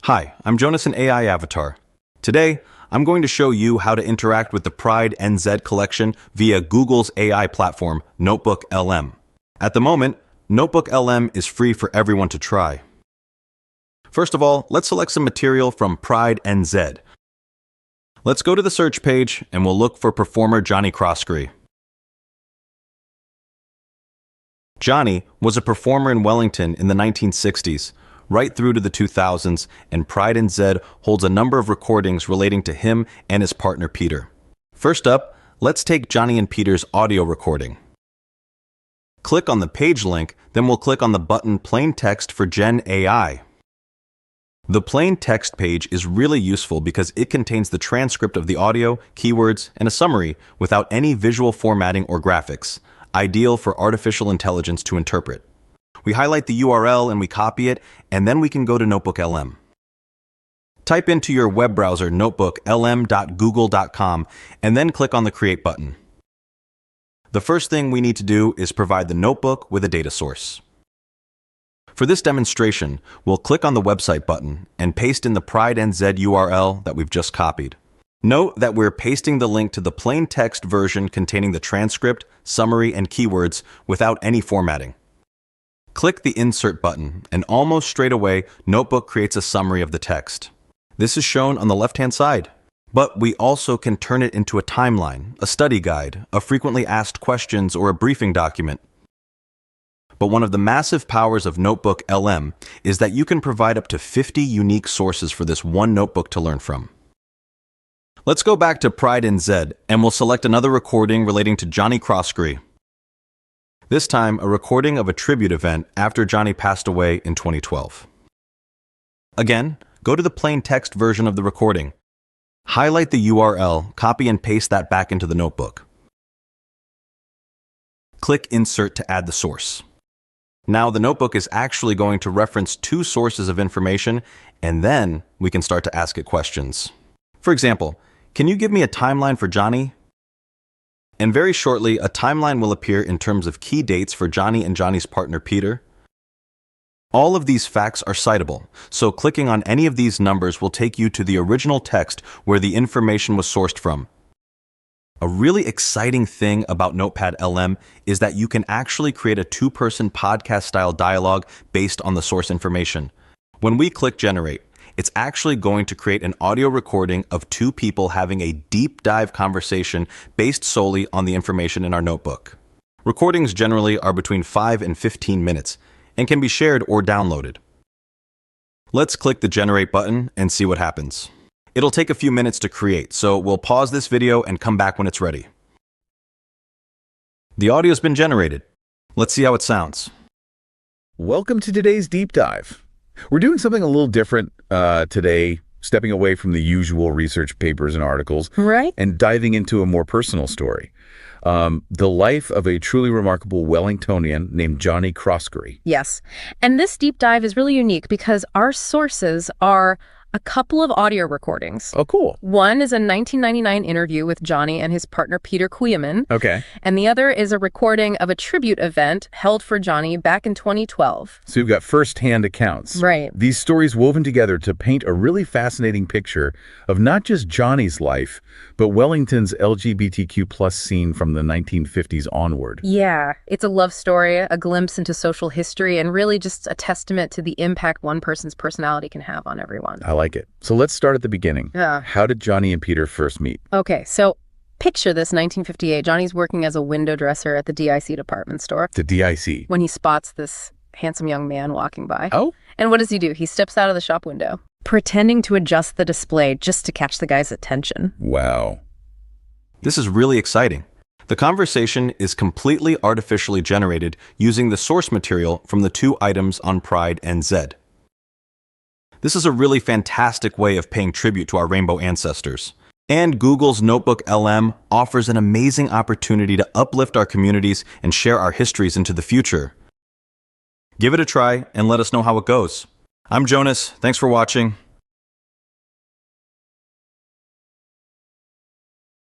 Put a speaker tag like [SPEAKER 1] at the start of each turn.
[SPEAKER 1] Hi, I'm Jonas, an AI avatar. Today, I'm going to show you how to interact with the PrideNZ collection via Google's AI platform, NotebookLM. At the moment, NotebookLM is free for everyone to try. First of all, let's select some material from PrideNZ. Let's go to the search page and we'll look for performer Johnny Crossbury. Johnny was a performer in Wellington in the 1960s, right through to the 2000s, and PrideNZ holds a number of recordings relating to him and his partner Peter. First up, let's take Johnny and Peter's audio recording. Click on the page link, then we'll click on the button Plain Text for Gen AI. The plain text page is really useful because it contains the transcript of the audio, keywords, and a summary without any visual formatting or graphics, ideal for artificial intelligence to interpret. We highlight the URL and we copy it, and then we can go to NotebookLM. Type into your web browser notebooklm.google.com and then click on the Create button. The first thing we need to do is provide the notebook with a data source. For this demonstration, we'll click on the website button and paste in the PrideNZ URL that we've just copied. Note that we're pasting the link to the plain text version containing the transcript, summary, and keywords without any formatting. Click the Insert button, and almost straight away, Notebook creates a summary of the text. This is shown on the left-hand side. But we also can turn it into a timeline, a study guide, a frequently asked questions, or a briefing document. But one of the massive powers of NotebookLM is that you can provide up to 50 unique sources for this one notebook to learn from. Let's go back to PrideNZ, and we'll select another recording relating to Johnny Crossbury. This time, a recording of a tribute event after Johnny passed away in 2012. Again, go to the plain text version of the recording. Highlight the URL, copy and paste that back into the notebook. Click Insert to add the source. Now the notebook is actually going to reference two sources of information, and then we can start to ask it questions. For example, can you give me a timeline for Johnny? And very shortly, a timeline will appear in terms of key dates for Johnny and Johnny's partner Peter. All of these facts are citable, so clicking on any of these numbers will take you to the original text where the information was sourced from. A really exciting thing about NotebookLM is that you can actually create a two-person podcast-style dialogue based on the source information. When we click Generate, it's actually going to create an audio recording of two people having a deep dive conversation based solely on the information in our notebook. Recordings generally are between 5 and 15 minutes and can be shared or downloaded. Let's click the Generate button and see what happens. It'll take a few minutes to create, so we'll pause this video and come back when it's ready. The audio's been generated. Let's see how it sounds.
[SPEAKER 2] Welcome to today's deep dive. We're doing something a little different today, stepping away from the usual research papers and articles,
[SPEAKER 3] right,
[SPEAKER 2] and diving into a more personal story. The life of a truly remarkable Wellingtonian named Johnny Crossbury.
[SPEAKER 3] Yes. And this deep dive is really unique because our sources are a couple of audio recordings.
[SPEAKER 2] Oh, cool.
[SPEAKER 3] One is a 1999 interview with Johnny and his partner Peter Kuyman.
[SPEAKER 2] Okay.
[SPEAKER 3] And the other is a recording of a tribute event held for Johnny back in 2012.
[SPEAKER 2] So you've got first-hand accounts.
[SPEAKER 3] Right.
[SPEAKER 2] These stories woven together to paint a really fascinating picture of not just Johnny's life, but Wellington's LGBTQ plus scene from the 1950s onward.
[SPEAKER 3] Yeah. It's a love story, a glimpse into social history, and really just a testament to the impact one person's personality can have on everyone.
[SPEAKER 2] I like it. So let's start at the beginning.
[SPEAKER 3] Yeah.
[SPEAKER 2] How did Johnny and Peter first meet?
[SPEAKER 3] Okay, so picture this 1958. Johnny's working as a window dresser at the DIC department store.
[SPEAKER 2] The DIC.
[SPEAKER 3] When he spots this handsome young man walking by.
[SPEAKER 2] Oh?
[SPEAKER 3] And what does he do? He steps out of the shop window, pretending to adjust the display just to catch the guy's attention.
[SPEAKER 2] Wow.
[SPEAKER 1] This is really exciting. The conversation is completely artificially generated using the source material from the two items on PrideNZ. This is a really fantastic way of paying tribute to our rainbow ancestors. And Google's NotebookLM offers an amazing opportunity to uplift our communities and share our histories into the future. Give it a try and let us know how it goes. I'm Jonas. Thanks for watching.